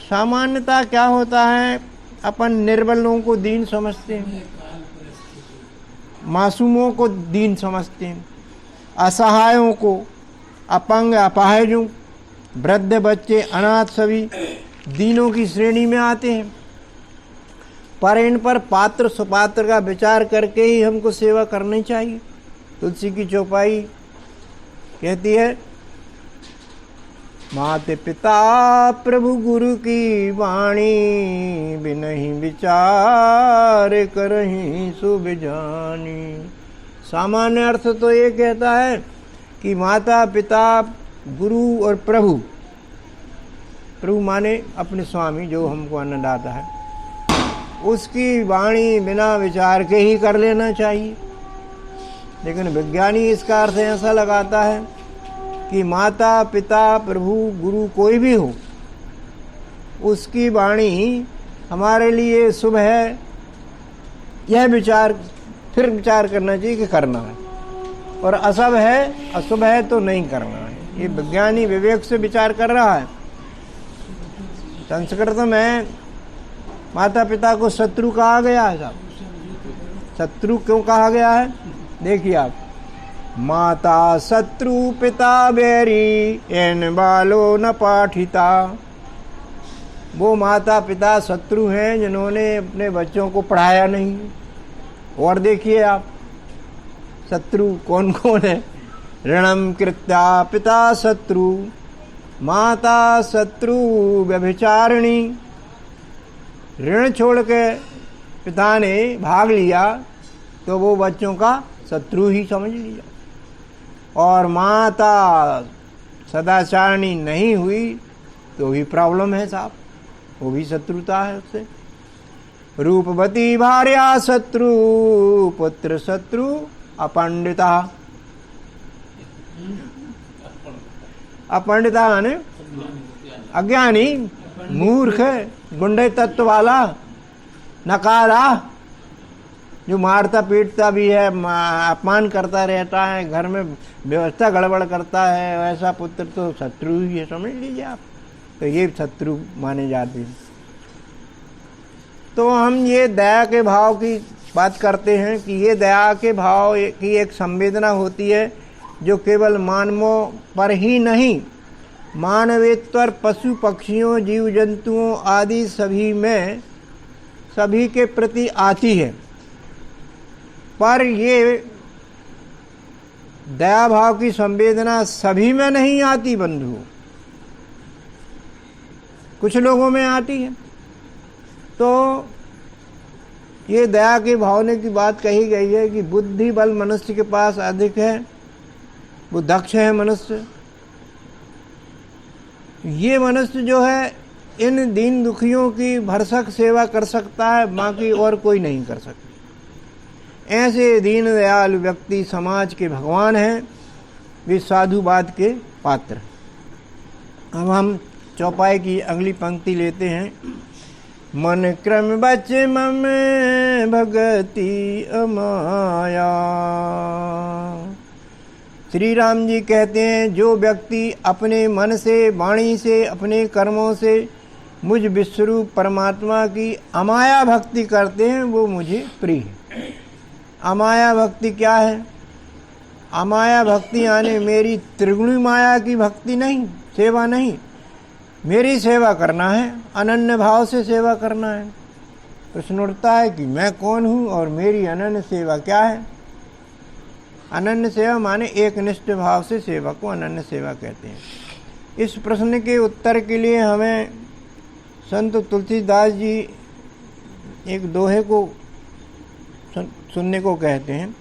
सामान्यता क्या होता है, अपन निर्बल लोगों को दीन समझते हैं, मासूमों को दीन समझते हैं, असहायों को, अपंग अपाहिजों, वृद्ध बच्चे, अनाथ सभी दीनों की श्रेणी में आते हैं। पर इन पर पात्र सुपात्र का विचार करके ही हमको सेवा करनी चाहिए। तुलसी की चौपाई कहती है, माते पिता प्रभु गुरु की वाणी, बिनहि विचार करहि शुभ जानी। सामान्य अर्थ तो ये कहता है कि माता पिता गुरु और प्रभु, प्रभु माने अपने स्वामी जो हमको अन्नदाता है, उसकी वाणी बिना विचार के ही कर लेना चाहिए। लेकिन विज्ञानी इसका अर्थ ऐसा लगाता है कि माता पिता प्रभु गुरु कोई भी हो, उसकी वाणी हमारे लिए शुभ है, यह विचार फिर विचार करना चाहिए कि करना है, और अशुभ है अशुभ है तो नहीं करना है। ये विज्ञानी विवेक से विचार कर रहा है। संस्कृत में माता पिता को शत्रु कहा गया है साहब। शत्रु क्यों कहा गया है? देखिए आप, माता शत्रु पिता बैरी, एन बालो न पाठिता। वो माता पिता शत्रु हैं जिन्होंने अपने बच्चों को पढ़ाया नहीं। और देखिए आप, शत्रु कौन कौन है? ऋणम कृत्या पिता शत्रु, माता शत्रु व्यभिचारिणी। ऋण छोड़ के पिता ने भाग लिया तो वो बच्चों का शत्रु ही समझ लिया। और माता सदाचारिणी नहीं हुई तो भी प्रॉब्लम है साहब, वो भी शत्रुता है उससे। रूपवती भार्या शत्रु, पुत्र शत्रु अपंडिता। अपंडिता माने अज्ञानी, मूर्ख, गुंडे तत्व वाला, नकारा, जो मारता पीटता भी है, अपमान करता रहता है, घर में व्यवस्था गड़बड़ करता है, ऐसा पुत्र तो शत्रु ही है, समझ लीजिए आप। तो ये शत्रु माने जाते हैं। तो हम ये दया के भाव की बात करते हैं कि ये दया के भाव की एक संवेदना होती है जो केवल मानवों पर ही नहीं, मानवेतर पशु पक्षियों जीव जंतुओं आदि सभी में, सभी के प्रति आती है। पर ये दया भाव की संवेदना सभी में नहीं आती बंधु, कुछ लोगों में आती है। तो ये दया के भावने की बात कही गई है कि बुद्धि बल मनुष्य के पास अधिक है, वो दक्ष है मनुष्य। ये मनुष्य जो है इन दीन दुखियों की भरसक सेवा कर सकता है, बाकी और कोई नहीं कर सकता। ऐसे दीन दयाल व्यक्ति समाज के भगवान हैं, वे साधुवाद के पात्र। अब हम चौपाई की अगली पंक्ति लेते हैं। मन क्रम बच मम भगति अमाया। श्री राम जी कहते हैं, जो व्यक्ति अपने मन से, वाणी से, अपने कर्मों से मुझ विश्वरूप परमात्मा की अमाया भक्ति करते हैं, वो मुझे प्रिय है। अमाया भक्ति क्या है? अमाया भक्ति यानी मेरी त्रिगुणी माया की भक्ति नहीं, सेवा नहीं, मेरी सेवा करना है, अनन्य भाव से सेवा करना है। प्रश्न उठता है कि मैं कौन हूँ और मेरी अनन्य सेवा क्या है? अनन्य सेवा माने एक निष्ठ भाव से सेवा को अनन्य सेवा कहते हैं। इस प्रश्न के उत्तर के लिए हमें संत तुलसीदास जी एक दोहे को सुनने को कहते हैं।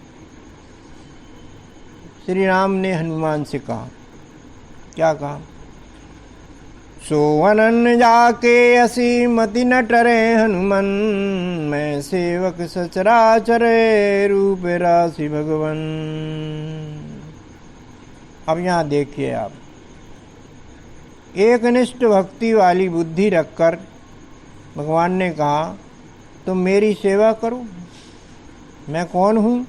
श्री राम ने हनुमान से कहा, क्या कहा? सो अनन्य जाके असी मति न टरे हनुमन, मैं सेवक सचराचर रूप राशि भगवन। अब यहाँ देखिए आप, एक निष्ठ भक्ति वाली बुद्धि रखकर भगवान ने कहा तुम मेरी सेवा करो। मैं कौन हूँ?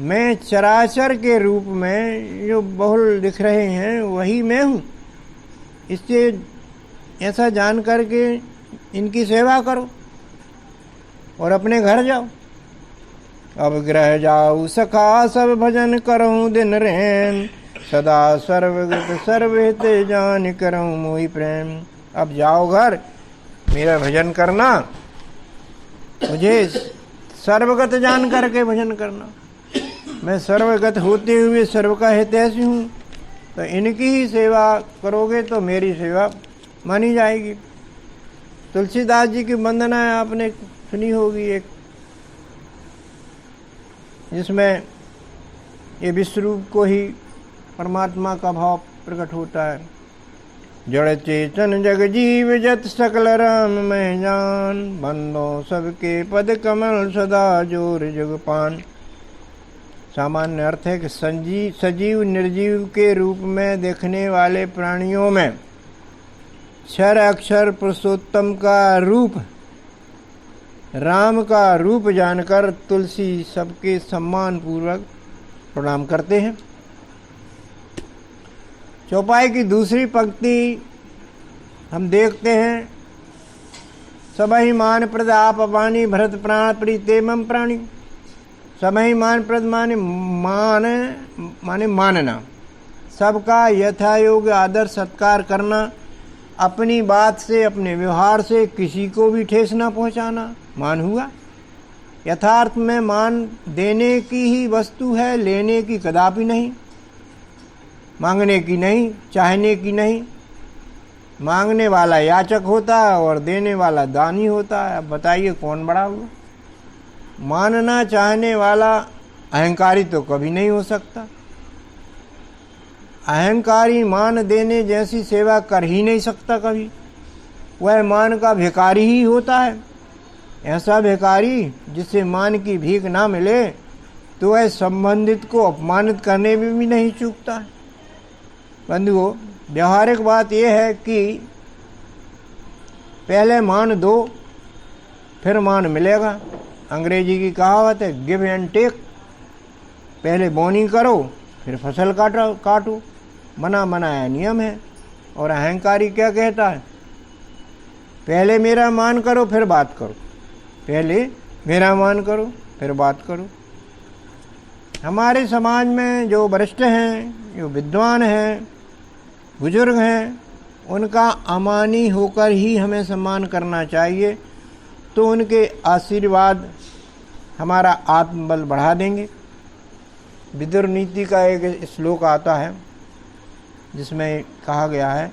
मैं चराचर के रूप में जो बहुल दिख रहे हैं वही मैं हूँ। इससे ऐसा जान करके इनकी सेवा करो और अपने घर जाओ। अब गृह जाऊ सखा सब भजन करऊँ दिन रैन, सदा सर्वगत सर्वहित जान करऊँ मोहि प्रेम। अब जाओ घर, मेरा भजन करना मुझे सर्वगत जान करके भजन करना। मैं सर्वगत होते हुए सर्व का हितैषी हूँ, तो इनकी ही सेवा करोगे तो मेरी सेवा मानी जाएगी। तुलसीदास जी की वंदना आपने सुनी होगी एक, जिसमें ये विश्वरूप को ही परमात्मा का भाव प्रकट होता है। जड़ चेतन जग जीव जत सकल राम मैं जान, बंदो सबके पद कमल सदा जोर जग पान। सामान्य अर्थ है कि सजीव निर्जीव के रूप में देखने वाले प्राणियों में क्षर अक्षर पुरुषोत्तम का रूप, राम का रूप जानकर तुलसी सबके सम्मान पूर्वक प्रणाम करते हैं। चौपाई की दूसरी पंक्ति हम देखते हैं, सबहि मान प्रद आप अपानी भरत प्राण प्रीते मम प्राणी। सबहि मान प्रद माने मानना, सबका यथायोग्य आदर सत्कार करना, अपनी बात से अपने व्यवहार से किसी को भी ठेस न पहुंचाना मान हुआ। यथार्थ में मान देने की ही वस्तु है, लेने की कदापि नहीं, मांगने की नहीं, चाहने की नहीं। मांगने वाला याचक होता है और देने वाला दानी होता है। अब बताइए कौन बड़ा हुआ? मानना चाहने वाला अहंकारी तो कभी नहीं हो सकता। अहंकारी मान देने जैसी सेवा कर ही नहीं सकता कभी, वह मान का भिखारी ही होता है। ऐसा भिखारी जिसे मान की भीख ना मिले तो वह संबंधित को अपमानित करने में भी नहीं चूकता है। बंधुओं, व्यवहारिक बात यह है कि पहले मान दो फिर मान मिलेगा। अंग्रेजी की कहावत है गिव एंड टेक। पहले बोनी करो फिर फसल काटो, मना मनाया नियम है। और अहंकारी क्या कहता है? पहले मेरा मान करो फिर बात करो, पहले मेरा मान करो फिर बात करो। हमारे समाज में जो वरिष्ठ हैं, जो विद्वान हैं, बुजुर्ग हैं, उनका अमानी होकर ही हमें सम्मान करना चाहिए, तो उनके आशीर्वाद हमारा आत्मबल बढ़ा देंगे। विदुर नीति का एक श्लोक आता है जिसमें कहा गया है,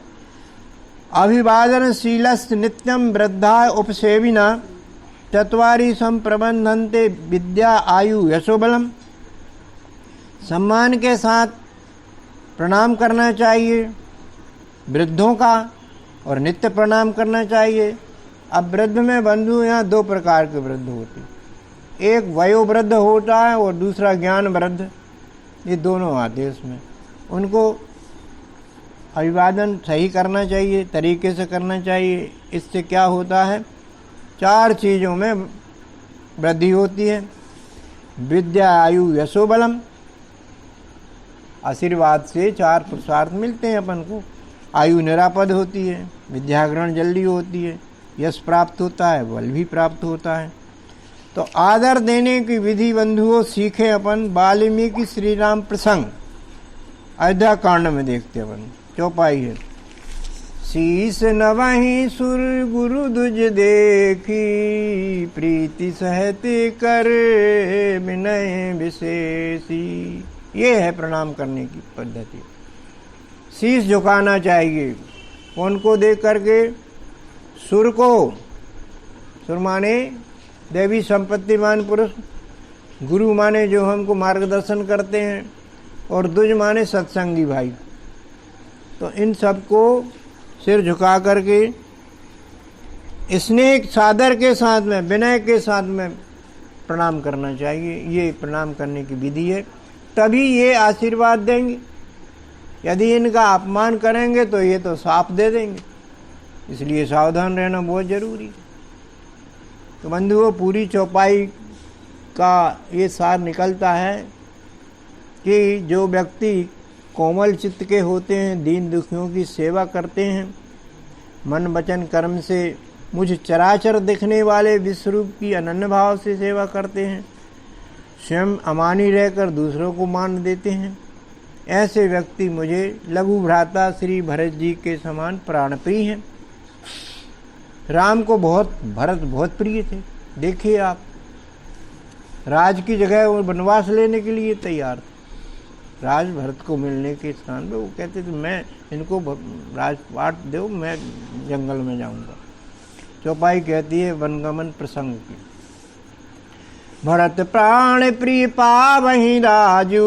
अभिवादनशीलस् नित्यं वृद्धा उपसेविना चत्वारि संप्रबंधन्ते विद्या आयु यशोबलम। सम्मान के साथ प्रणाम करना चाहिए वृद्धों का और नित्य प्रणाम करना चाहिए। अब वृद्ध में बंधु यहाँ दो प्रकार के वृद्ध होते हैं, एक वयोवृद्ध होता है और दूसरा ज्ञान वृद्ध। ये दोनों आते हैं उसमें। उनको अभिवादन सही करना चाहिए, तरीके से करना चाहिए। इससे क्या होता है? चार चीज़ों में वृद्धि होती है। विद्या आयु यशोबलम, आशीर्वाद से चार पुरुषार्थ मिलते हैं अपन को। आयु निरापद होती है, विद्या ग्रहण जल्दी होती है, यश प्राप्त होता है, बल भी प्राप्त होता है। तो आदर देने की विधि बंधुओं सीखे अपन वाल्मीकि श्री राम प्रसंग अयोध्या कांड में देखते अपन। चौपाई है, शीस नवहि सुर गुरु दुज देखी, प्रीति सहते कर विनय विशेषी। ये है प्रणाम करने की पद्धति। शीश झुकाना चाहिए। कौन को देख करके? सुर को। सुर माने देवी संपत्तिमान पुरुष, गुरु माने जो हमको मार्गदर्शन करते हैं, और दुज माने सत्संगी भाई। तो इन सबको सिर झुका करके स्नेह सादर के साथ में, विनय के साथ में प्रणाम करना चाहिए। ये प्रणाम करने की विधि है, तभी ये आशीर्वाद देंगे। यदि इनका अपमान करेंगे तो ये तो साफ दे देंगे। इसलिए सावधान रहना बहुत जरूरी है। तो बंधुओं, पूरी चौपाई का ये सार निकलता है कि जो व्यक्ति कोमल चित्त के होते हैं, दीन दुखियों की सेवा करते हैं, मन वचन कर्म से मुझ चराचर दिखने वाले विश्वरूप की अनन्य भाव से सेवा करते हैं, स्वयं अमानी रहकर दूसरों को मान देते हैं, ऐसे व्यक्ति मुझे लघु भ्राता श्री भरत जी के समान प्राण प्रिय हैं। राम को भरत बहुत प्रिय थे। देखिए आप, राज की जगह वो वनवास लेने के लिए तैयार थे। राज भरत को मिलने के स्थान पे वो कहते थे मैं इनको राजपाट दो, मैं जंगल में जाऊंगा। चौपाई कहती है वनगमन प्रसंग की। भरत प्राण प्रिय पावहि राजू,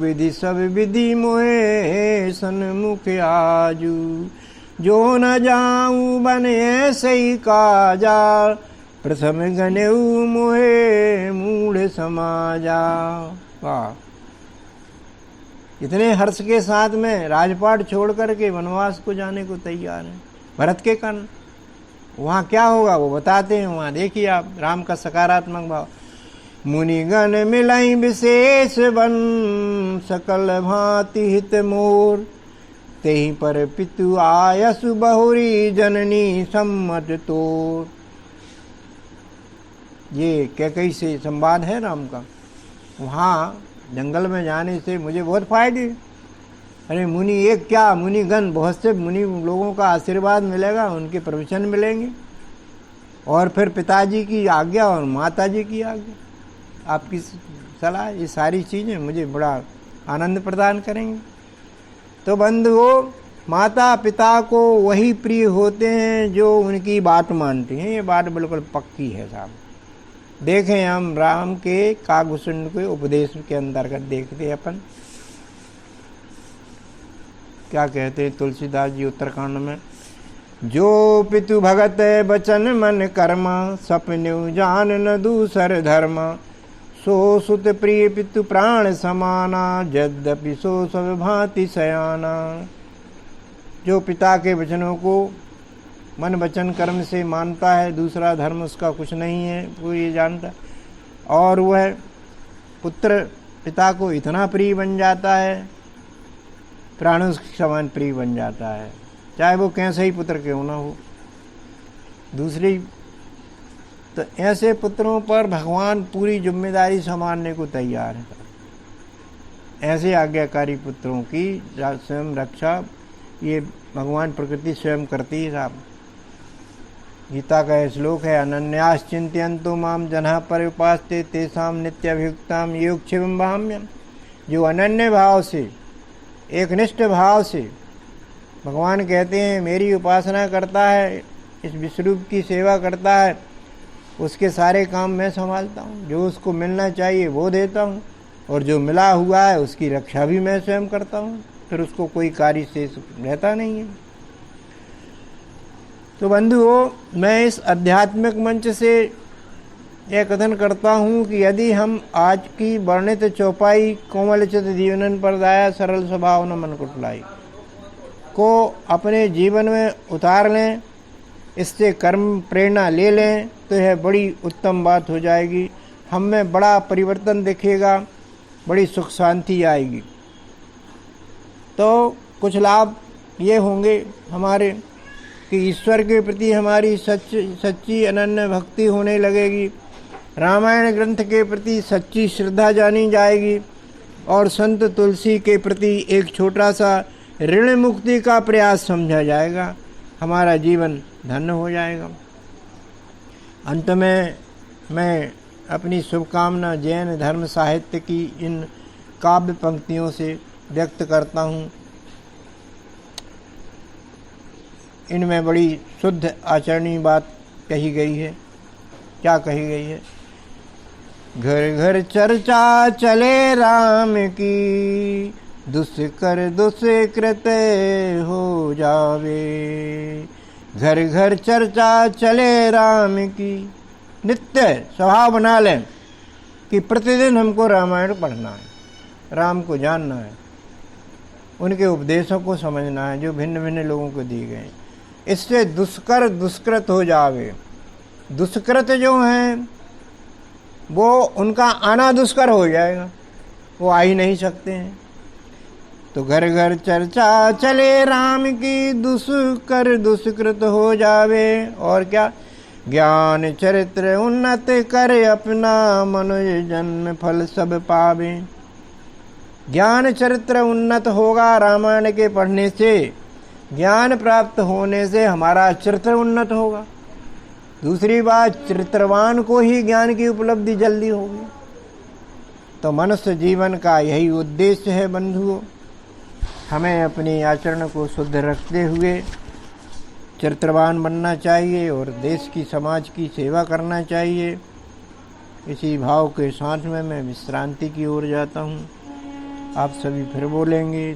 विधि सब विधि मोहे सन्मुख आजू। जो न जाऊं बन ऐसे ही काजा, प्रथम गनेऊ मोहे मूढ़ समाजा। वाह, इतने हर्ष के साथ में राजपाट छोड़ करके वनवास को जाने को तैयार है भरत के कारण। वहाँ क्या होगा वो बताते हैं, वहाँ देखिए आप राम का सकारात्मक भाव। मुनिगण मिलाई विशेष बन, सकल भांति हित मोर। तेहि पर पितु आयसु बहुरी, जननी सम्मत तोर। ये कैकई से संवाद है राम का। वहाँ जंगल में जाने से मुझे बहुत फायदे। अरे मुनि एक क्या, मुनिगण बहुत से मुनि लोगों का आशीर्वाद मिलेगा, उनके प्रवचन मिलेंगे, और फिर पिताजी की आज्ञा और माताजी की आज्ञा, आपकी सलाह, ये सारी चीज़ें मुझे बड़ा आनंद प्रदान करेंगे। तो बंधुओं, माता पिता को वही प्रिय होते हैं जो उनकी बात मानते हैं। ये बात बिल्कुल पक्की है साहब। देखें हम राम के कागभूषण के उपदेश के अंतर्गत देखते हैं अपन क्या कहते हैं तुलसीदास जी उत्तरकांड में। जो पितु भगत बचन मन कर्मा, सपन्यु जान न दूसर धर्मा। सो सुत प्रिय पितु प्राण समाना, यद्यपि सो सब भांति सयाना। जो पिता के वचनों को मन वचन कर्म से मानता है, दूसरा धर्म उसका कुछ नहीं है, वो ये जानता है, और वह पुत्र पिता को इतना प्रिय बन जाता है, प्राणों के समान प्रिय बन जाता है, चाहे वो कैसे ही पुत्र क्यों ना हो। दूसरी तो ऐसे पुत्रों पर भगवान पूरी जिम्मेदारी संभालने को तैयार है। ऐसे आज्ञाकारी पुत्रों की स्वयं रक्षा ये भगवान प्रकृति स्वयं करती है साहब। गीता का श्लोक है, अनन्यास चिंतयन्तु माम जन्हा पर्युपास्ते तेषां नित्यभियुक्ताम योगक्षेमं वहाम्यहम्। जो अनन्य भाव से, एक निष्ठ भाव से भगवान कहते हैं मेरी उपासना करता है, इस विश्वरूप की सेवा करता है, उसके सारे काम मैं संभालता हूँ। जो उसको मिलना चाहिए वो देता हूँ, और जो मिला हुआ है उसकी रक्षा भी मैं स्वयं करता हूँ, फिर उसको कोई कार्य शेष रहता नहीं है। तो बंधुओं, मैं इस आध्यात्मिक मंच से यह कथन करता हूँ कि यदि हम आज की वर्णित चौपाई कोमल चित जीवनन परदाया सरल स्वभाव न मन कुटलाई को अपने जीवन में उतार लें, इससे कर्म प्रेरणा ले लें, तो यह बड़ी उत्तम बात हो जाएगी। हम में बड़ा परिवर्तन दिखेगा, बड़ी सुख शांति आएगी। तो कुछ लाभ ये होंगे हमारे कि ईश्वर के प्रति हमारी सच्ची अनन्य भक्ति होने लगेगी, रामायण ग्रंथ के प्रति सच्ची श्रद्धा जानी जाएगी, और संत तुलसी के प्रति एक छोटा सा ऋण मुक्ति का प्रयास समझा जाएगा। हमारा जीवन धन्य हो जाएगा। अंत में मैं अपनी शुभकामना जैन धर्म साहित्य की इन काव्य पंक्तियों से व्यक्त करता हूँ। इनमें बड़ी शुद्ध आचरणीय बात कही गई है। क्या कही गई है? घर घर चर्चा चले राम की, दुष्कर दुष्कृत हो जावे। घर घर चर्चा चले राम की, नित्य स्वभाव बना लें कि प्रतिदिन हमको रामायण पढ़ना है, राम को जानना है, उनके उपदेशों को समझना है जो भिन्न भिन्न लोगों को दिए गए। इससे दुष्कर दुष्कृत हो जावे। दुष्कृत जो हैं वो उनका आना दुष्कर हो जाएगा, वो आ ही नहीं सकते हैं। तो घर घर चर्चा चले राम की, दुष्कर दुष्कृत हो जावे। और क्या? ज्ञान चरित्र उन्नत करे अपना, मनुष्य जन्म फल सब पावे। ज्ञान चरित्र उन्नत होगा रामायण के पढ़ने से, ज्ञान प्राप्त होने से हमारा चरित्र उन्नत होगा। दूसरी बात, चरित्रवान को ही ज्ञान की उपलब्धि जल्दी होगी। तो मनुष्य जीवन का यही उद्देश्य है बंधुओं। हमें अपनी आचरण को शुद्ध रखते हुए चरित्रवान बनना चाहिए और देश की, समाज की सेवा करना चाहिए। इसी भाव के साथ में मैं विश्रांति की ओर जाता हूँ। आप सभी फिर बोलेंगे,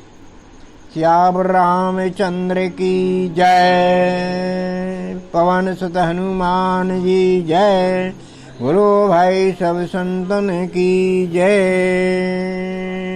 श्याम रामचंद्र की जय, पवन सुत हनुमान जी जय, बोलो भाई सब संतन की जय।